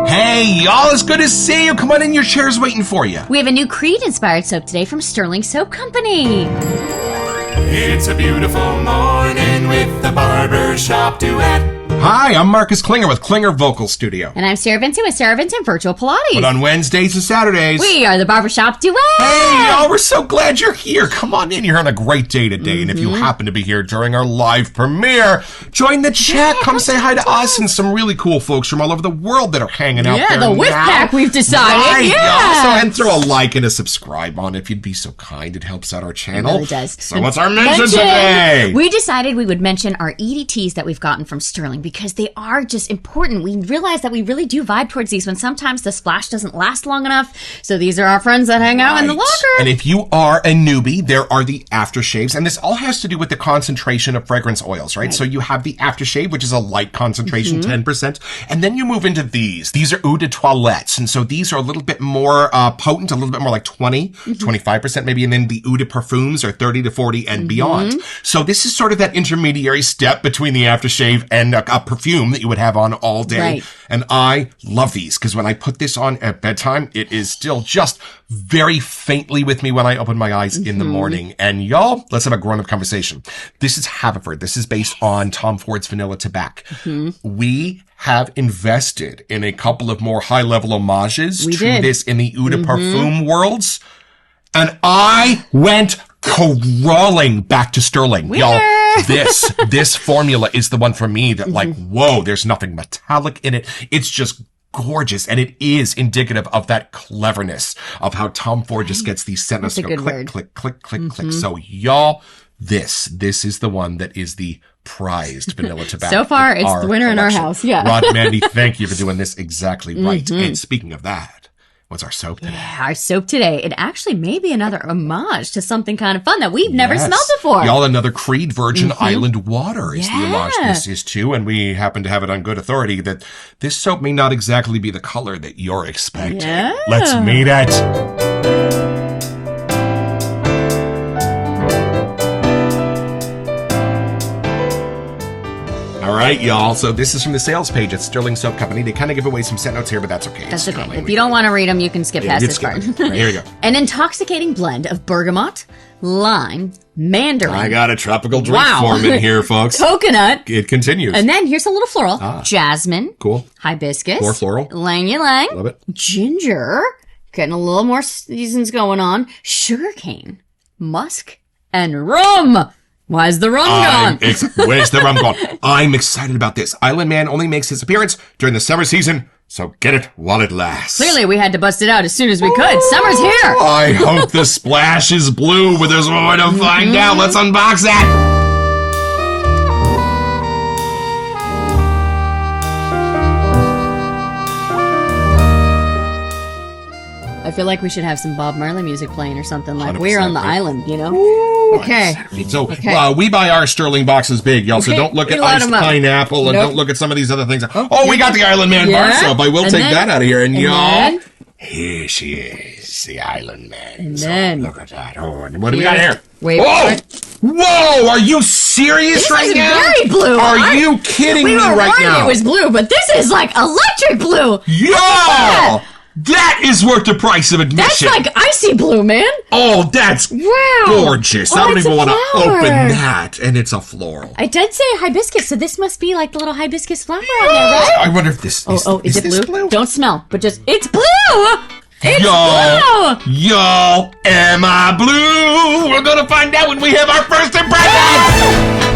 Hey, y'all, it's good to see you. Come on in, your chair's waiting for you. We have a new Creed-inspired soap today from Stirling Soap Company. It's a beautiful morning with the Barbershop Duet. Hi, I'm Marcus Klinger with Klinger Vocal Studio. And I'm Sarah Vincent with Sarah Vincent Virtual Pilates. But on Wednesdays and Saturdays, we are the Barbershop Duet. Hey, y'all, we're so glad you're here. Come on in. You're on a great day today. And if you happen to be here during our live premiere, join the chat. Come say hi to us and some really cool folks from all over the world that are hanging out there. Yeah, the Whip Pack, we've decided. Right, yeah. So, and throw a like and a subscribe on if you'd be so kind. It helps out our channel. It really does. So what's our mention today? We decided we would mention our EDTs that we've gotten from Stirling because they are just important. We realize that we really do vibe towards these when sometimes the splash doesn't last long enough. So these are our friends that hang out in the locker. And if you are a newbie, there are the aftershaves. And this all has to do with the concentration of fragrance oils, right? So you have the aftershave, which is a light concentration, 10%. And then you move into these. These are eau de toilettes. And so these are a little bit more potent, a little bit more like 25% maybe. And then the eau de parfums are 30 to 40 and beyond. So this is sort of that intermediary step between the aftershave and a perfume that you would have on all day. Right. And I love these because when I put this on at bedtime, it is still just very faintly with me when I open my eyes in the morning. And y'all, let's have a grown-up conversation. This is Haverford. This is based on Tom Ford's Vanilla Tobacco. We have invested in a couple of more high-level homages to this in the eau de parfum worlds. And I went crawling back to Stirling. Y'all, this formula is the one for me that like, whoa, there's nothing metallic in it. It's just gorgeous. And it is indicative of that cleverness of how Tom Ford just gets these sentences go click, click, click, click, click. So y'all, this is the one that is the prized Vanilla Tobacco. So far, it's the winner in our house. Yeah. Rod Mandy, thank you for doing this exactly right. And speaking of that, what's our soap today? Yeah, our soap today. It actually may be another homage to something kind of fun that we've never smelled before. Y'all, another Creed Virgin Island Water is the homage this is too. And we happen to have it on good authority that this soap may not exactly be the color that you're expecting. Yeah. Let's meet it. All right, y'all. So this is from the sales page at Stirling Soap Company. They kind of give away some set notes here, but that's okay. That's okay. If you don't want to read them, you can skip past this part. Right, here we go. An intoxicating blend of bergamot, lime, mandarin. I got a tropical drink form in here, folks. Coconut. It continues. And then here's a little floral. Jasmine. Cool. Hibiscus. More floral. Lang-ylang. Love it. Ginger. Getting a little more seasons going on. Sugarcane. Musk. And rum. Why's the rum gone? Where's the rum gone? I'm excited about this. Island Man only makes his appearance during the summer season, so get it while it lasts. Clearly, we had to bust it out as soon as we could. Summer's here! I hope the splash is blue, but there's one way to find out. Let's unbox that. I feel like we should have some Bob Marley music playing or something, like we're on the island, you know? Ooh, okay. So we buy our Stirling boxes big, y'all, so don't look at iced pineapple and don't look at some of these other things. Oh, we got the Island Man bar soap. I will take that out of here. And y'all, here she is, the Island Man. And then, look at that. Oh, and what do we got here? Wait, Whoa, are you serious right now? This is very blue. Are you kidding me right now? It was blue, but this is like electric blue. Yo! That is worth the price of admission. That's like icy blue, man. Oh, that's gorgeous. I don't even want to open that. And it's a floral. I did say hibiscus, so this must be like the little hibiscus flower on there, right? I wonder if this is it blue? Don't smell, but just, it's blue! It's blue! Yo, am I blue? We're going to find out when we have our first impression!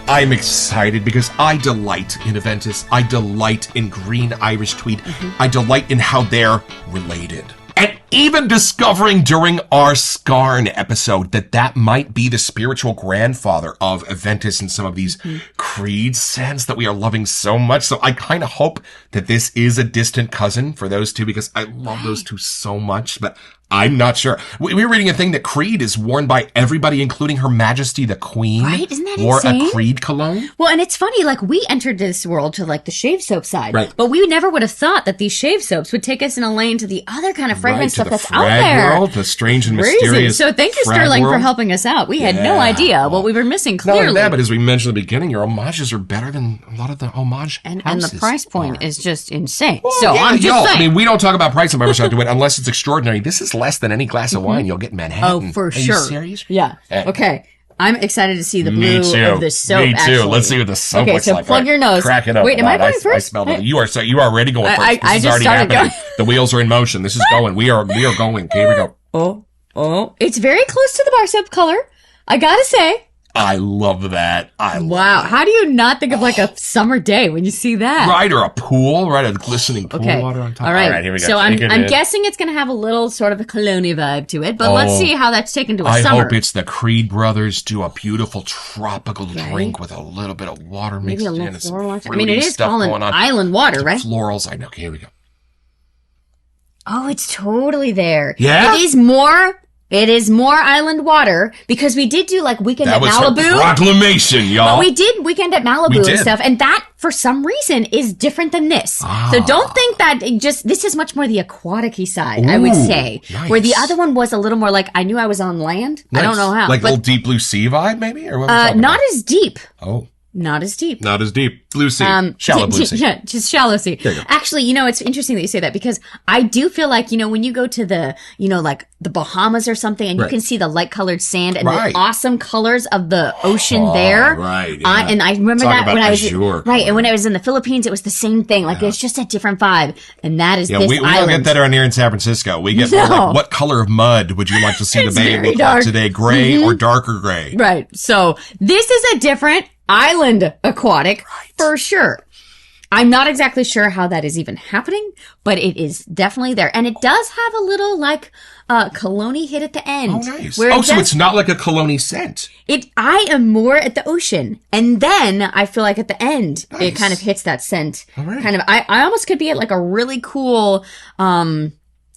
I'm excited because I delight in Aventus. I delight in green Irish tweed. I delight in how they're related. And even discovering during our Scarn episode that might be the spiritual grandfather of Aventus and some of these Creed scents that we are loving so much. So I kind of hope that this is a distant cousin for those two because I love those two so much. But I'm not sure. We were reading a thing that Creed is worn by everybody, including Her Majesty the Queen. Right? Isn't that wore insane? a Creed cologne. Well, and it's funny, like, we entered this world to, like, the shave soap side. Right. But we never would have thought that these shave soaps would take us in a lane to the other kind of fragrance Right, to stuff the that's out frag there. world, the strange and Crazy. mysterious. So thank you, frag Stirling, for world. helping us out. We had no Yeah. idea what we were missing, Not clearly. only that, but as we mentioned at the beginning, your homages are better than a lot of the homage and the houses price point are. is just insane. Well, So yeah, I'm just yo, saying. I mean, we don't talk about price on Barbershop Duet unless it's extraordinary. This is less than any glass of wine you'll get in Manhattan. Oh, for Are sure. you serious? Yeah. Eh. Okay. I'm excited to see the Me blue too. of the soap. Me too. Actually. Let's see what the soap Okay, looks so like. plug All right, your nose. Crack it up. Wait, am I God, going first? I smell it. You are already going first. I This is just already started happening. going. The wheels are in motion. This is going. We are going. Okay, here we go. Oh. It's very close to the bar soap color. I gotta say. I love that. Wow. How do you not think of like a summer day when you see that? Right, or a pool, right? A glistening pool Okay. water on top. All right. Here we go. So I'm Take it in. guessing it's going to have a little sort of a cologne vibe to it, but let's Oh. see how that's taken to a I summer. hope it's the Creed brothers do a beautiful tropical drink with a little bit of water mixed Maybe a little in. It's floral. I some mean, it fruity is stuff fallen going on. island water, right? Florals. I know. Okay, here we go. Oh, it's totally there. Yeah? It is more island water because we did do like weekend That at was Malibu. her proclamation, y'all. But we did weekend at Malibu We and did. stuff, and that for some reason is different than this. So don't think that this is much more the aquatic-y side, I would Ooh, say. nice. Where the other one was a little more like I knew I was on land. I don't know how. Like a but little deep blue sea vibe, maybe? Or what we're talking not about? as deep. Oh, Not as deep. not as deep. Blue sea. Shallow blue sea. Yeah, just shallow sea. you go. Actually, it's interesting that you say that because I do feel like, when you go to the, like the Bahamas or something and you Right. can see the light colored sand and Right. the awesome colors of the ocean there. right, I, yeah. and I remember Talk that about when I was, azure right. And color. when I was in the Philippines, it was the same thing. Like it's just a different vibe. And that is Yeah, this we don't island. get that around here in San Francisco. We get more No. like, what color of mud would you like to see It's the bay very look dark. like today? Gray or darker gray? Right. So this is a different island aquatic for sure. I'm not exactly sure how that is even happening, but it is definitely there. And it does have a little like cologne hit at the end. Oh, nice. Where it So does- it's not like a cologne scent. I am more at the ocean. And then I feel like at the end, it Nice. kind of hits that scent. All right. Kind of, I almost could be at like a really cool,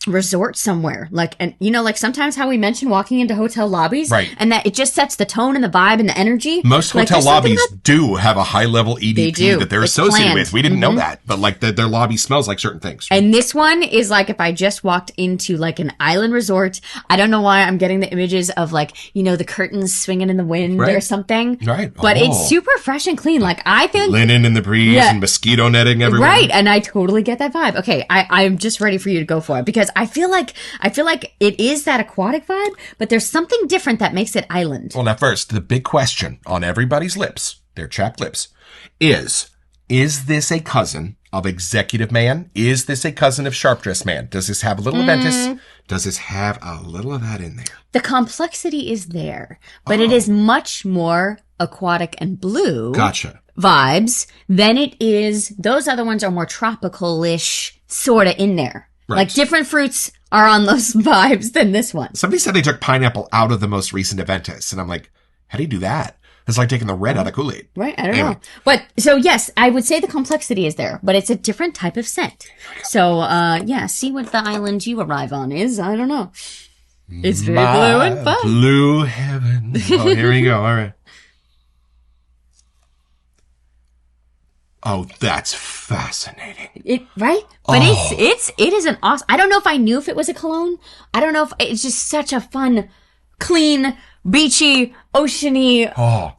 resort somewhere. Like, and like sometimes how we mention walking into hotel lobbies. Right. And that it just sets the tone and the vibe and the energy. Most Like, hotel there's something lobbies about- do have a high level EDP do. that they're It's associated planned. with. We didn't know that, but like their lobby smells like certain things. And this one is like if I just walked into like an island resort. I don't know why I'm getting the images of like, the curtains swinging in the wind Right. or something. Right. But Oh. it's super fresh and clean. Like I think Linen in the breeze Yeah. and mosquito netting everywhere. right. And I totally get that vibe. Okay. I'm just ready for you to go for it because I feel like it is that aquatic vibe, but there's something different that makes it island. Well, now first, the big question on everybody's lips, their chapped lips, is this a cousin of Executive Man? Is this a cousin of Sharp Dress Man? Does this have a little Aventus? Does this have a little of that in there? The complexity is there, but it is much more aquatic and blue. Gotcha. Vibes than it is. Those other ones are more tropical-ish, sort of in there. Right. Like different fruits are on those vibes than this one. Somebody said they took pineapple out of the most recent Aventus, and I'm like, how do you do that? It's like taking the red out of Kool-Aid. Right? I don't Anyway. know. But so yes, I would say the complexity is there, but it's a different type of scent. So see what the island you arrive on is. I don't know. It's very blue and fun. Blue heaven. Oh, here we go. All right. Oh, that's fascinating. Right? But it is an awesome. I don't know if I knew if it was a cologne. I don't know if it's just such a fun, clean, beachy, oceany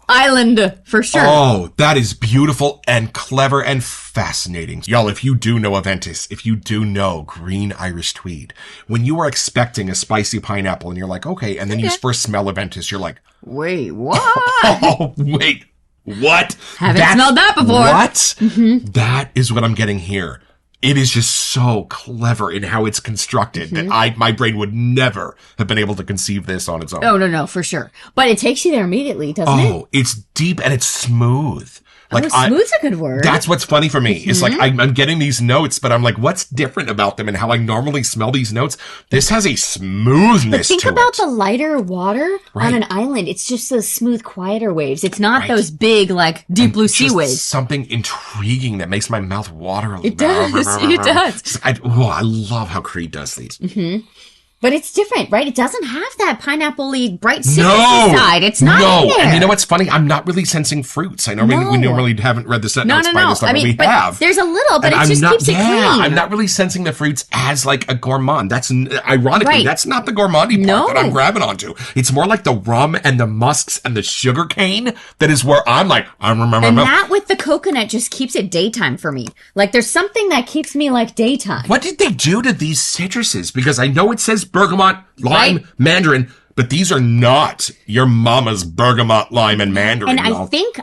island for sure. Oh, that is beautiful and clever and fascinating. Y'all, if you do know Aventus, if you do know green Irish tweed, when you are expecting a spicy pineapple and you're like, okay, and then you first smell Aventus, you're like, Wait, what? oh, wait, what? Haven't smelled that before. What? That is what I'm getting here. It is just so clever in how it's constructed that my brain would never have been able to conceive this on its own. Oh, no, for sure. But it takes you there immediately, doesn't it? Oh, it's deep and it's smooth. Smooth's a good word. That's what's funny for me. It's like I'm getting these notes, but I'm like, what's different about them and how I normally smell these notes? This has a smoothness Think to about it. the lighter water Right. on an island. It's just those smooth, quieter waves. It's not Right. those big, like, deep blue sea Just waves. something intriguing that makes my mouth water a little. It does. It does. I love how Creed does these. But it's different, right? It doesn't have that pineapple-y, bright citrusy side. It's not in there. And you know what's funny? I'm not really sensing fruits. I know we normally haven't read the set notes by this time, but we have. There's a little, but it just keeps it clean. I'm not really sensing the fruits as like a gourmand. That's ironically, that's not the gourmandy part that I'm grabbing onto. It's more like the rum and the musks and the sugar cane that is where I'm like, I remember. And that with the coconut just keeps it daytime for me. Like there's something that keeps me like daytime. What did they do to these citruses? Because I know it says bergamot, lime, mandarin, but these are not your mama's bergamot, lime, and mandarin. And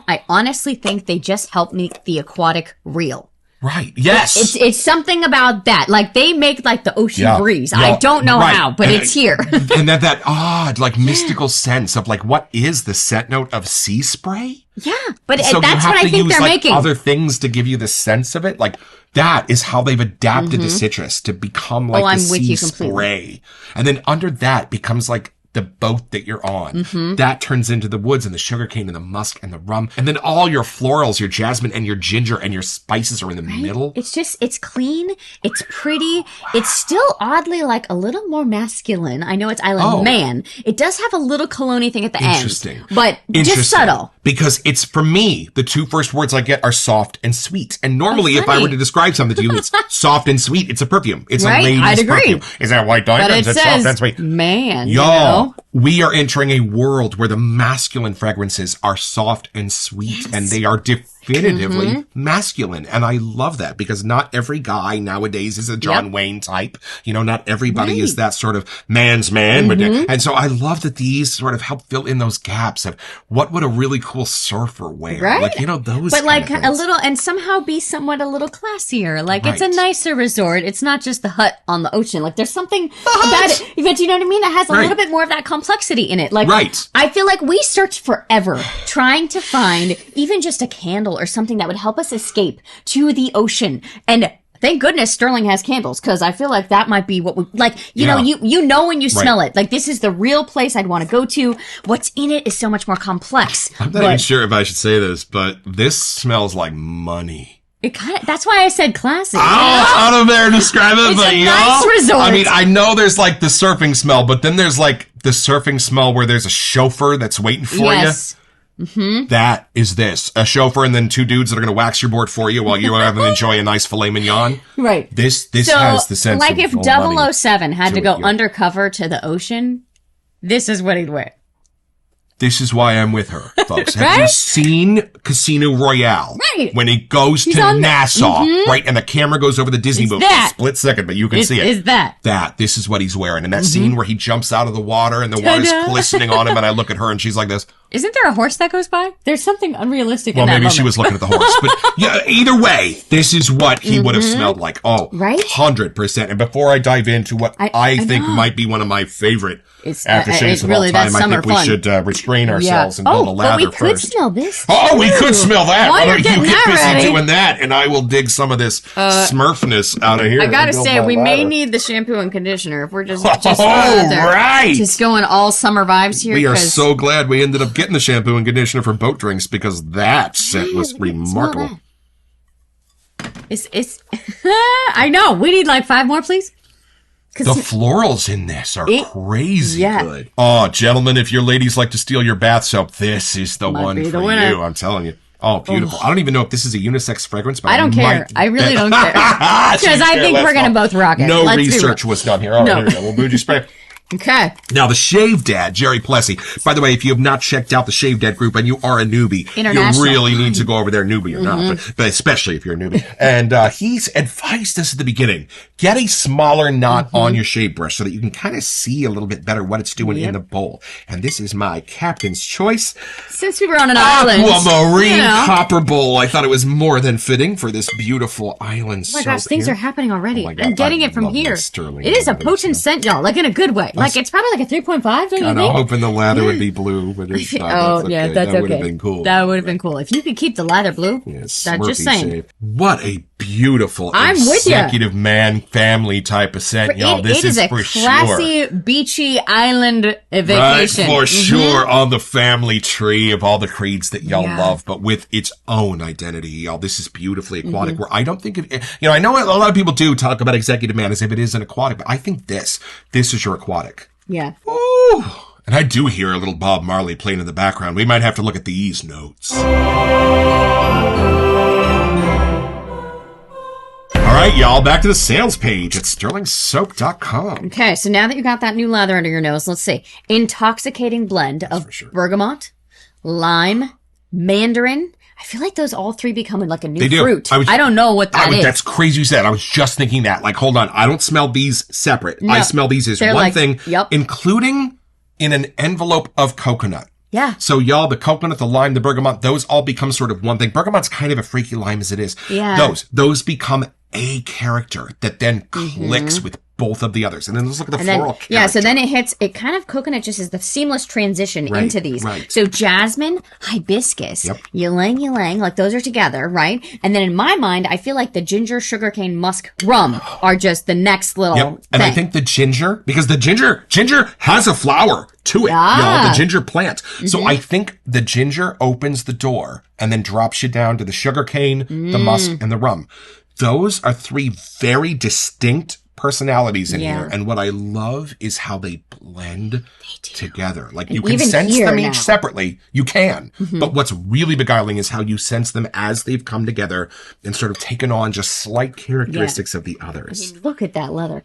I honestly think they just help make the aquatic real. Right. Yes. It's something about that. Like they make like the ocean breeze. Yeah. I don't know how, but it's here. And that odd, like mystical sense of like, what is the scent note of sea spray? Yeah. But so that's what I think they're making. Other things to give you the sense of it. Like that is how they've adapted the citrus to become like the sea spray. And then under that becomes like the boat that you're on. That turns into the woods and the sugarcane and the musk and the rum. And then all your florals, your jasmine and your ginger and your spices are in the middle. It's clean. It's pretty. Wow. It's still oddly like a little more masculine. I know it's Island Man. It does have a little cologne thing at the Interesting. End. But just subtle. Because it's, for me, the two first words I get are soft and sweet. And normally if I were to describe something to you, it's soft and sweet. It's a perfume. It's a lady's perfume. Is that white diamonds? It's soft and sweet. Man. Y'all. We are entering a world where the masculine fragrances are soft and sweet, and they are definitively masculine. And I love that because not every guy nowadays is a John Wayne type. You know, not everybody is that sort of man's man. And so I love that these sort of help fill in those gaps of what would a really cool surfer wear. Right. Like, you know, those But like kind of a little, and somehow be somewhat a little classier. Like it's a nicer resort. It's not just the hut on the ocean. Like there's something about it. But you know what I mean? It has a little bit more of that complexity in it. Like I feel like we searched forever trying to find even just a candle or something that would help us escape to the ocean. And thank goodness Stirling has candles, because I feel like that might be what we like. You know, you know when you smell it. Like this is the real place I'd want to go to. What's in it is so much more complex. I'm not even sure if I should say this, but this smells like money. That's why I said classic. I don't know how to describe it, but a nice resort. I mean, I know there's like the surfing smell, but then there's like the surfing smell where there's a chauffeur that's waiting for you. That is this. A chauffeur and then two dudes that are going to wax your board for you while you are having to enjoy a nice filet mignon. Right. This has the sense like of if 007 had to go undercover to the ocean, this is what he'd wear. This is why I'm with her, folks. Have you seen Casino Royale? Right. When it goes to Nassau, right? And the camera goes over the Disney movie. Split second, but you can see it. Is that. This is what he's wearing. And that scene where he jumps out of the water and the water's glistening on him and I look at her and she's like this. Isn't there a horse that goes by? There's something unrealistic in that maybe moment. She was looking at the horse. But yeah, either way, this is what he would have smelled like. Oh, 100%. And before I dive into what I think might be one of my favorite aftershaves of all time, I think we should restrain ourselves and build a lather first. But we could smell this. Oh, we could smell that. Why are you get busy ready? doing that, and I will dig some of this smurfness out of here. I gotta say, we may need the shampoo and conditioner if we're just going all summer vibes here. We are so glad we ended up getting the shampoo and conditioner for boat drinks because that scent was remarkable. It's I know. We need like 5 more, please. The florals in this are crazy good. Oh, gentlemen, if your ladies like to steal your bath soap, this is the one for you. I'm telling you. Oh, beautiful. I don't even know if this is a unisex fragrance, but I don't care. I really don't care. Because I think we're going to both rock it. No research was done here. All right, here we go. We'll bougie spray. Okay. Now, the Shave Dad, Jerry Plessy. By the way, if you have not checked out the Shave Dad group and you are a newbie, you really need to go over there, newbie or not, but especially if you're a newbie. And he's advised us at the beginning, get a smaller knot on your shave brush so that you can kind of see a little bit better what it's doing in the bowl. And this is my captain's choice. Since we were on an island. Aquamarine copper bowl. I thought it was more than fitting for this beautiful island. Oh my gosh, things are happening already. Oh my God, I'm getting it from here. Stirling. It is a potent scent, y'all, like in a good way. Like, it's probably like a 3.5, don't you Kind of think? hoping the lather would be blue, but it's not. Oh, yeah, that's That okay. would have been cool. That would have been cool. If you could keep the lather blue, Yeah, that's Smurfy just saying. shave. What a beautiful I'm with ya. executive man family type of scent, y'all. This It is a for classy, sure. beachy island Right, vacation. for sure, on the family tree of all the creeds that y'all Yeah. love, but with its own identity, y'all. This is beautifully aquatic. Mm-hmm. Where I don't think of, I know a lot of people do talk about executive man as if it is an aquatic, but I think this is your aquatic. Yeah. Ooh. And I do hear a little Bob Marley playing in the background. We might have to look at these notes. All right, y'all, back to the sales page at sterlingsoap.com. Okay, so now that you got that new lather under your nose, let's see. Intoxicating blend of bergamot, lime, mandarin. I feel like those all three become like a new They do. fruit. I don't know what that is. That's crazy you said. I was just thinking that. Like, hold on. I don't smell these separate. No. I smell these as They're one like- thing, yep. including in an envelope of coconut. Yeah. So y'all, the coconut, the lime, the bergamot, those all become sort of one thing. Bergamot's kind of a freaky lime as it is. Yeah. Those become a character that then clicks with both of the others. And then let's look at the And then, floral character. yeah, so then it kind of coconut just is the seamless transition Right, into these. right. So jasmine, hibiscus, Yep. ylang, like those are together, right? And then in my mind, I feel like the ginger, sugarcane, musk, rum are just the next little Yep. And I thing. think the ginger, because the ginger has a flower to it, Ah. y'all, the ginger plant. So I think the ginger opens the door and then drops you down to the sugarcane, the musk, and the rum. Those are three very distinct personalities in Yeah. here. And what I love is how they blend together. Like you And can even sense here them now. each separately. You can. But what's really beguiling is how you sense them as they've come together and sort of taken on just slight characteristics of the others. Look at that leather.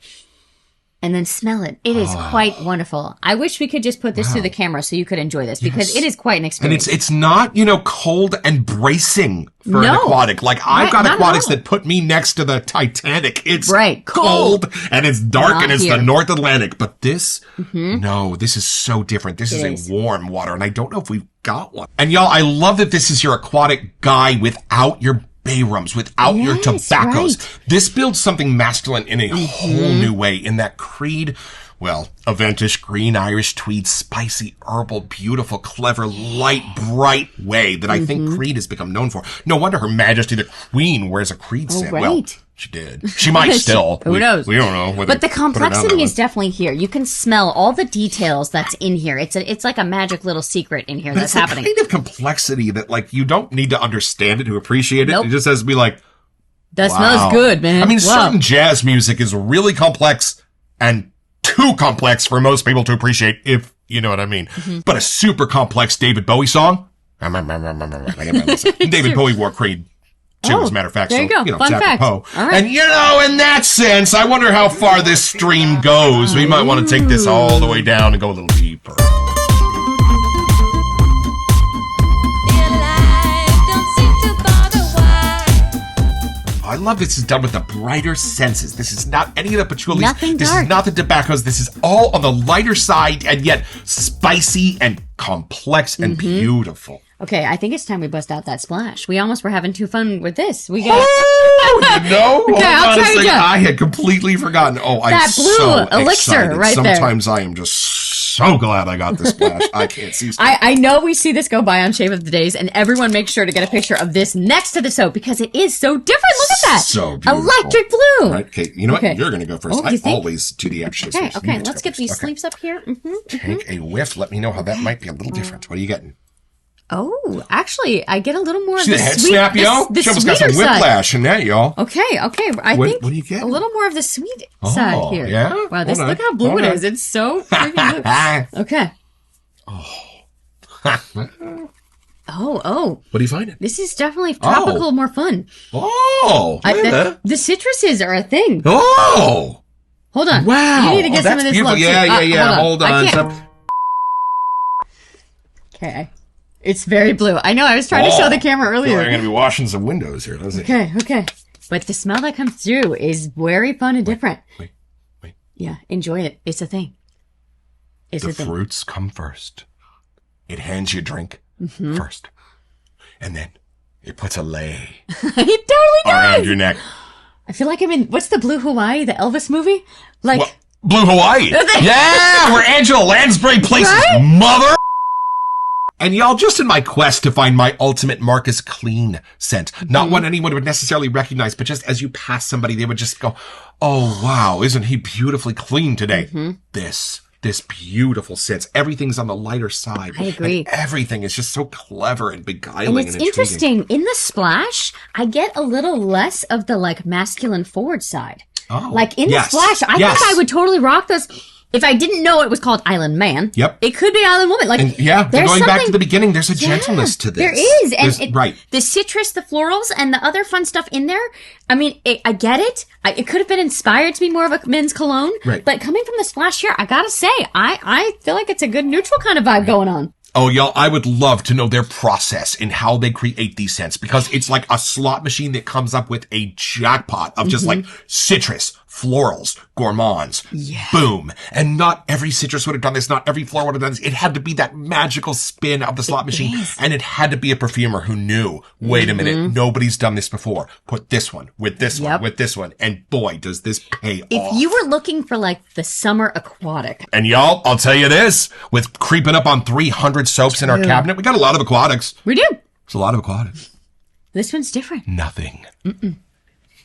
And then smell it. It is quite wonderful. I wish we could just put this to the camera so you could enjoy this because it is quite an And experience. it's not, cold and bracing for an No. aquatic. Like I've Right, got not at aquatics all. that put me next to the Titanic. It's Right, cold and it's dark Not and it's here. the North Atlantic. But this, no, this is so different. This It is is. a warm water and I don't know if we've got one. And y'all, I love that this is your aquatic guy without your bay rums, without your Yes, tobaccos. right. This builds something masculine in a whole new way in that Creed. Well, Aventish, green, Irish tweed, spicy, herbal, beautiful, clever, light, bright way that I think Creed has become known for. No wonder Her Majesty the Queen wears a Creed scent. Well, right. she did. She might still. Who knows? We don't know. But the complexity is definitely here. You can smell all the details that's in here. It's like a magic little secret in here that's It's happening. the kind of complexity that, like, you don't need to understand it to appreciate it. Nope. It just has to be like, That wow. smells good, man. I mean, Wow. certain jazz music is really complex and too complex for most people to appreciate, if you know what I mean. Mm-hmm. But a super complex David Bowie song. David Bowie wore Creed too, as a matter of fact. there you so, go. it's Fun fact. apropos. All right. And in that sense, I wonder how far this stream goes. We might want to take this all the way down and go a little deeper. I love this is done with the brighter senses. This is not any of the patchouli. Nothing This dark. is not the tobaccos. This is all on the lighter side and yet spicy and complex and beautiful. Okay, I think it's time we bust out that splash. We almost were having too fun with this. We got Okay, I'll try again. I had completely forgotten. Oh, I'm That blue so elixir excited. right there. Sometimes I am just so glad I got this splash. I can't see. I know we see this go by on Shave of the Days, and everyone makes sure to get a picture of this next to the soap because it is so different. Look at that. So beautiful. Electric blue. Right, okay. You know what? Okay. You're going to go first. Oh, you I think? always do the extras. Okay, first. okay. You to Let's go get these first. Okay. sleeves up here. Take a whiff. Let me know how that might be a little different. What are you getting? Oh, actually, I get a little more See of the the head sweet, snap, yo? the She almost got sweeter some side. whiplash in that, y'all. Okay. I What- think what do you get? a little more of the sweet side here. yeah? Wow, this Hold on, look how blue hold it on. is. It's so freaking blue. Okay. Oh. What are you finding? This is definitely tropical, more fun. Oh, look at that. The citruses are a thing. Oh, Hold on. wow. You need to get Oh, some of that's this beautiful. love too. Yeah. Hold on. I can't- Okay. It's very blue. I know. I was trying to show the camera We're earlier. going to be washing some windows here. Let's see. Okay. But the smell that comes through is very fun and different. Wait. Yeah, enjoy it. It's a thing. It's The a thing. fruits come first. It hands you a drink first. And then it puts a lei It totally around does. your neck. I feel like I'm in, what's the Blue Hawaii, the Elvis movie? Like, Well, Blue Hawaii. Yeah, where Angela Lansbury places mother. And y'all, just in my quest to find my ultimate Marcus Clean scent, not one anyone would necessarily recognize, but just as you pass somebody, they would just go, oh, wow, isn't he beautifully clean today? This beautiful scent. Everything's on the lighter side. I agree. And everything is just so clever and beguiling. And it's interesting. In the splash, I get a little less of the like masculine forward side. Oh, like in the splash, I think I would totally rock those. If I didn't know it was called Island Man, it could be Island Woman. Like, and going back to the beginning, there's a gentleness to this. There is. And the citrus, the florals, and the other fun stuff in there. I mean, I get it. It could have been inspired to be more of a men's cologne. Right. But coming from the splash here, I gotta say, I feel like it's a good neutral kind of vibe going on. Oh, y'all, I would love to know their process in how they create these scents, because it's like a slot machine that comes up with a jackpot of just like citrus, florals, gourmands. Yeah. Boom. And not every citrus would have done this. Not every floral would have done this. It had to be that magical spin of the slot machine. And it had to be a perfumer who knew, wait a minute, nobody's done this before. Put this one with this one with this one. And boy, does this pay off. If you were looking for like the summer aquatic. And y'all, I'll tell you this, with creeping up on 300 soaps in our cabinet, we got a lot of aquatics. We do. There's a lot of aquatics. This one's different.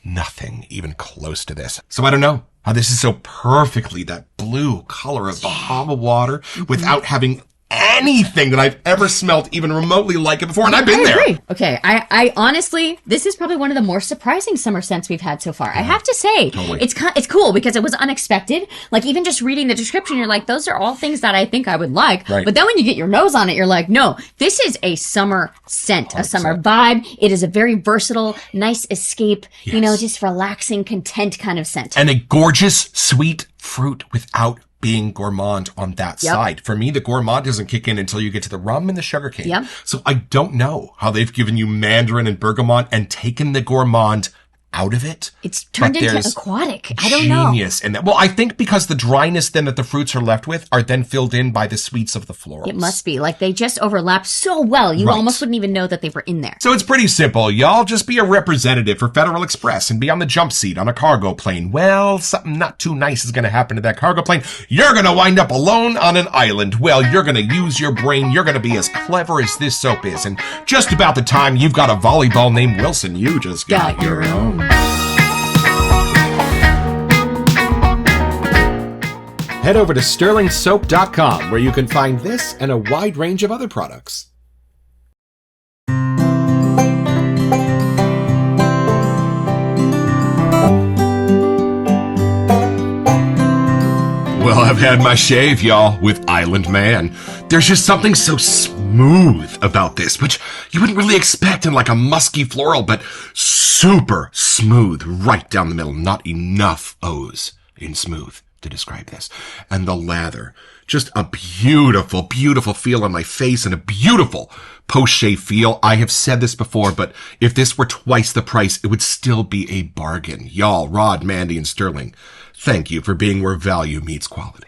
Nothing even close to this. So I don't know how this is so perfectly that blue color of Bahama water without having anything that I've ever smelled even remotely like it before. And I've been there. Agree. Okay. I honestly, this is probably one of the more surprising summer scents we've had so far. I have to say, it's cool because it was unexpected. Like even just reading the description, you're like, those are all things that I think I would like. Right. But then when you get your nose on it, you're like, no, this is a summer scent, 100%. A summer vibe. It is a very versatile, nice escape, just relaxing, content kind of scent. And a gorgeous, sweet fruit without being gourmand on that side. For me, the gourmand doesn't kick in until you get to the rum and the sugarcane. Yep. So I don't know how they've given you mandarin and bergamot and taken the gourmand out of it. It's turned into aquatic. I don't know. Genius in that. Well, I think because the dryness then that the fruits are left with are then filled in by the sweets of the florals. It must be. Like they just overlap so well. You almost wouldn't even know that they were in there. So it's pretty simple. Y'all just be a representative for Federal Express and be on the jump seat on a cargo plane. Well, something not too nice is going to happen to that cargo plane. You're going to wind up alone on an island. Well, you're going to use your brain. You're going to be as clever as this soap is. And just about the time you've got a volleyball named Wilson, you just got your own. Head over to stirlingsoap.com where you can find this and a wide range of other products. Well, I've had my shave, y'all, with Island Man. There's just something so smooth about this, which you wouldn't really expect in like a musky floral, but super smooth right down the middle. Not enough O's in smooth to describe this. And the lather, just a beautiful, beautiful feel on my face and a beautiful post-shave feel. I have said this before, but if this were twice the price, it would still be a bargain. Y'all, Rod, Mandy, and Stirling, thank you for being where value meets quality.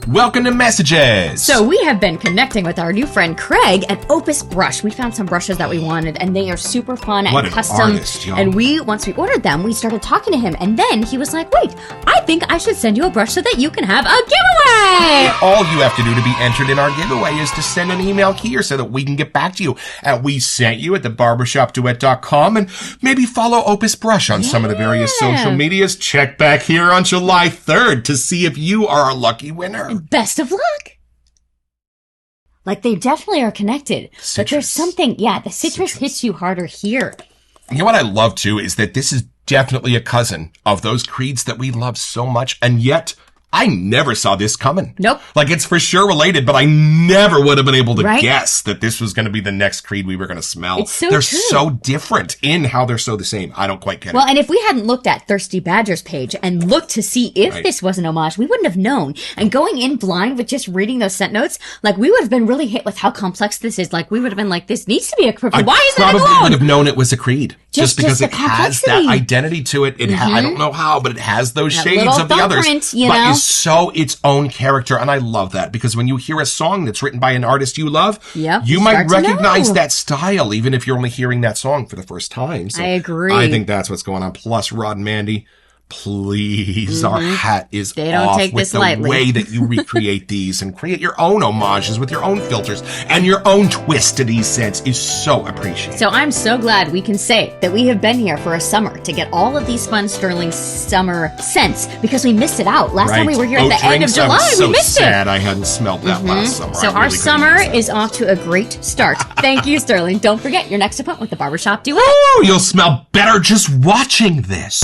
Welcome to Messages. So we have been connecting with our new friend Craig at Opus Brush. We found some brushes that we wanted, and they are super fun and custom. Artist, y'all. And once we ordered them, we started talking to him, and then he was like, "Wait, I think I should send you a brush so that you can have a giveaway." All you have to do to be entered in our giveaway is to send an email here so that we can get back to you at we sent you at the barbershopduet.com, and maybe follow Opus Brush on some of the various social medias. Check back here on July 3rd to see if you are our lucky winner. Best of luck. Like they definitely are connected. Citrus. But there's something, the citrus hits you harder here. You know what I love too is that this is definitely a cousin of those creeds that we love so much, and yet I never saw this coming. Nope. Like it's for sure related, but I never would have been able to guess that this was going to be the next creed we were going to smell. It's so they're true. So different in how they're so the same. I don't quite get it. Well, and if we hadn't looked at Thirsty Badger's page and looked to see if this was an homage, we wouldn't have known. And going in blind with just reading those scent notes, like we would have been really hit with how complex this is. Like we would have been like, this needs to be a creed. Why is it a cologne? I probably would have known it was a creed. Just because it has complexity. that identity to it. I don't know how, but it has those that shades of the others. You know? But you so its own character. And I love that because when you hear a song that's written by an artist you love, Yep, you you might start to recognize know. that style, even if you're only hearing that song for the first time. So I agree. I think that's what's going on. Plus, Rod and Mandy, please, our hat is They don't off take with this the lightly. way that you recreate these and create your own homages with your own filters and your own twist to these scents is so appreciated. So I'm so glad we can say that we have been here for a summer to get all of these fun Stirling summer scents because we missed it out. Last time we were here at the end of July, I was so we missed sad it. I hadn't smelled that last summer. So I our really couldn't summer use that. is off to a great start. Thank you, Stirling. Don't forget your next appointment with the Barbershop Duet. Oh, you'll smell better just watching this.